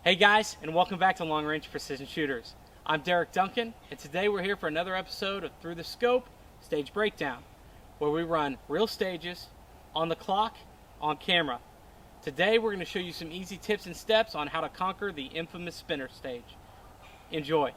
Hey guys, and welcome back to Long Range Precision Shooters. I'm Duncan, and today we're here for another episode of Through the Scope Stage Breakdown, where we run real stages, on the clock, on camera. Today we're going to show you some easy tips and steps on how to conquer the infamous spinner stage. Enjoy.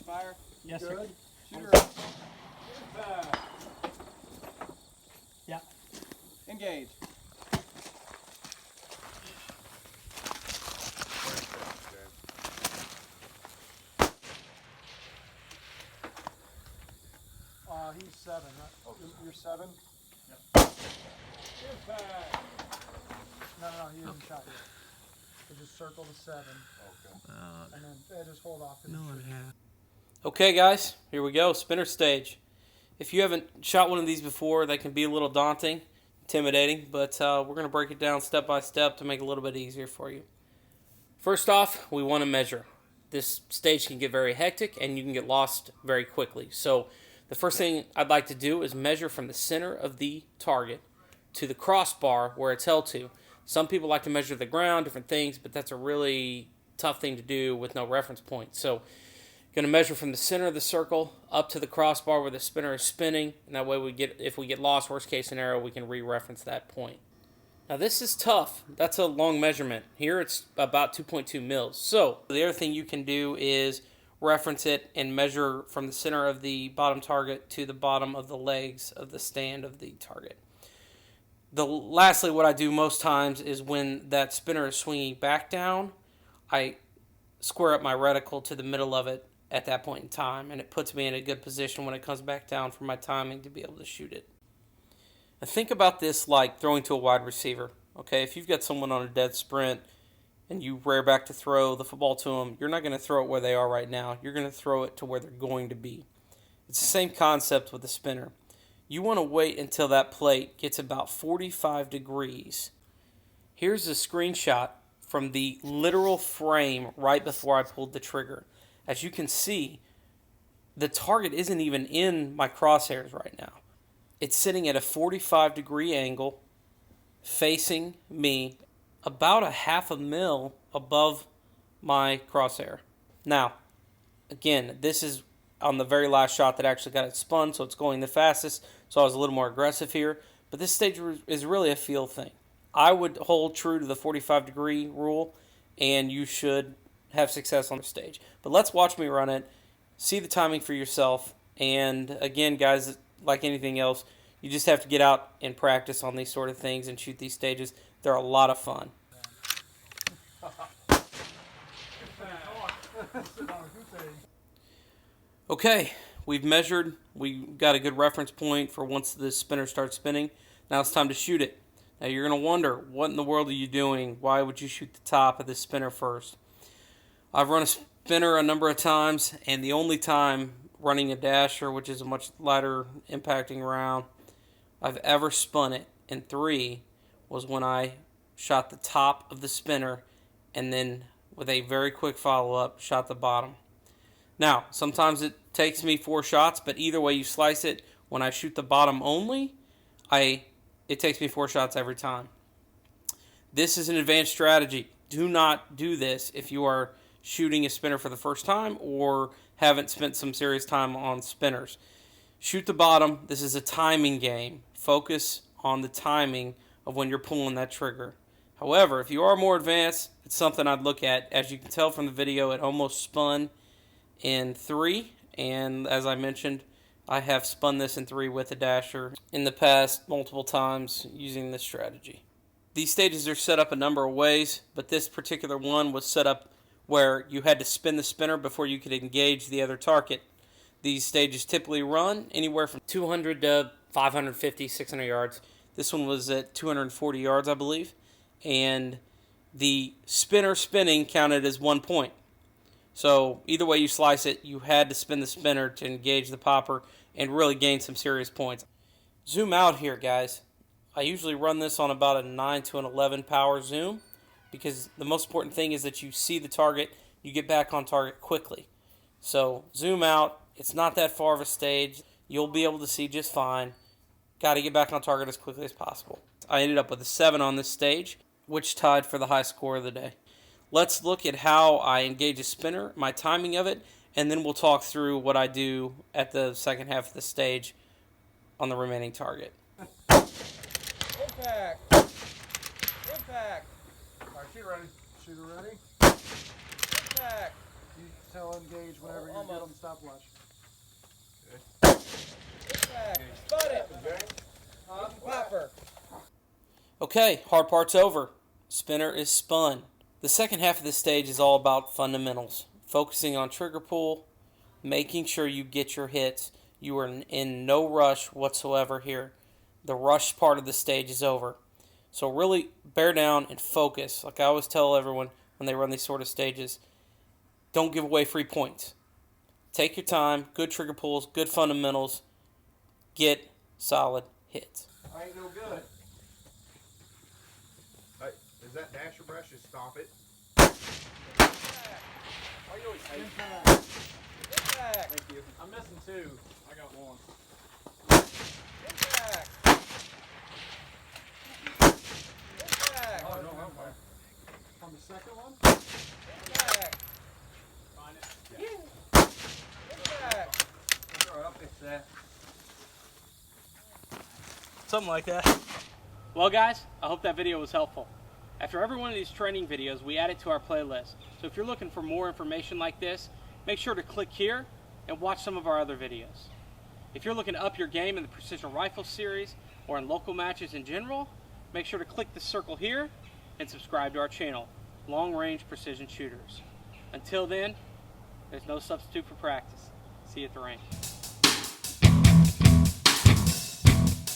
Fire. Yes, good. sir. Shooter. Yeah. Engage. He's 7. Right? You're 7? Yep. Impact. No, he hasn't shot yet. So just circle the 7. Okay. And then just hold off. No, Okay guys, here we go, spinner stage. If you haven't shot one of these before, they can be a little daunting, intimidating, but we're going to break it down step by step to make it a little bit easier for you. First off, we want to measure. This stage can get very hectic and you can get lost very quickly. So the first thing I'd like to do is measure from the center of the target to the crossbar where it's held to. Some people like to measure the ground, different things, but that's a really tough thing to do with no reference point. So going to measure from the center of the circle up to the crossbar where the spinner is spinning, and that way if we get lost, worst case scenario, we can re-reference that point. Now this is tough. That's a long measurement. Here it's about 2.2 mils. So the other thing you can do is reference it and measure from the center of the bottom target to the bottom of the legs of the stand of the target. Lastly, what I do most times is when that spinner is swinging back down, I square up my reticle to the middle of it at that point in time, and it puts me in a good position when it comes back down for my timing to be able to shoot it. Now think about this like throwing to a wide receiver. Okay, if you've got someone on a dead sprint and you rear back to throw the football to them, you're not going to throw it where they are right now. You're going to throw it to where they're going to be. It's the same concept with the spinner. You want to wait until that plate gets about 45 degrees. Here's a screenshot from the literal frame right before I pulled the trigger. As you can see, the target isn't even in my crosshairs right now. It's sitting at a 45 degree angle, facing me about a half a mil above my crosshair. Now, again, this is on the very last shot that actually got it spun, so it's going the fastest, so I was a little more aggressive here. But this stage is really a feel thing. I would hold true to the 45 degree rule, and you should have success on the stage. But let's watch me run it, see the timing for yourself, and again, guys, like anything else, you just have to get out and practice on these sort of things and shoot these stages. They're a lot of fun. Okay, we've measured, we got a good reference point for once the spinner starts spinning. Now it's time to shoot it. Now you're going to wonder, what in the world are you doing? Why would you shoot the top of the spinner first? I've run a spinner a number of times, and the only time running a dasher, which is a much lighter impacting round, I've ever spun it in 3 was when I shot the top of the spinner and then with a very quick follow-up shot the bottom. Now, sometimes it takes me 4 shots, but either way you slice it, when I shoot the bottom only, it takes me 4 shots every time. This is an advanced strategy. Do not do this if you are shooting a spinner for the first time or haven't spent some serious time on spinners. Shoot the bottom. This is a timing game. Focus on the timing of when you're pulling that trigger. However, if you are more advanced, it's something I'd look at. As you can tell from the video, it almost spun in 3, and as I mentioned, I have spun this in 3 with a dasher in the past multiple times using this strategy. These stages are set up a number of ways, but this particular one was set up where you had to spin the spinner before you could engage the other target. These stages typically run anywhere from 200 to 550, 600 yards. This one was at 240 yards, I believe, and the spinner spinning counted as 1 point. So either way you slice it, you had to spin the spinner to engage the popper and really gain some serious points. Zoom out here, guys. I usually run this on about a 9 to an 11 power zoom because the most important thing is that you see the target, you get back on target quickly. So zoom out. It's not that far of a stage. You'll be able to see just fine. Got to get back on target as quickly as possible. I ended up with a 7 on this stage, which tied for the high score of the day. Let's look at how I engage a spinner, my timing of it, and then we'll talk through what I do at the second half of the stage on the remaining target. Impact! Impact! Alright, shooter ready. Shooter ready. Impact! You tell engage whenever you get on the stopwatch. Okay. Impact! Spot it! Popper! Okay, hard part's over. Spinner is spun. The second half of this stage is all about fundamentals, focusing on trigger pull, making sure you get your hits. You are in no rush whatsoever here. The rush part of the stage is over. So really bear down and focus. Like I always tell everyone when they run these sort of stages, don't give away free points. Take your time, good trigger pulls, good fundamentals, get solid hits. I ain't no good. Is that dasher brush? Just stop it. Why you always impact? Impact! Thank you. I'm missing 2. I got 1. Impact! Impact! Oh, no, I'm fine. On the second one? Impact! Find it? Yeah. Impact! That's alright, I'll fix that. Something like that. Well, guys, I hope that video was helpful. After every one of these training videos, we add it to our playlist. So if you're looking for more information like this, make sure to click here and watch some of our other videos. If you're looking to up your game in the Precision Rifle series or in local matches in general, make sure to click the circle here and subscribe to our channel, Long Range Precision Shooters. Until then, there's no substitute for practice. See you at the range.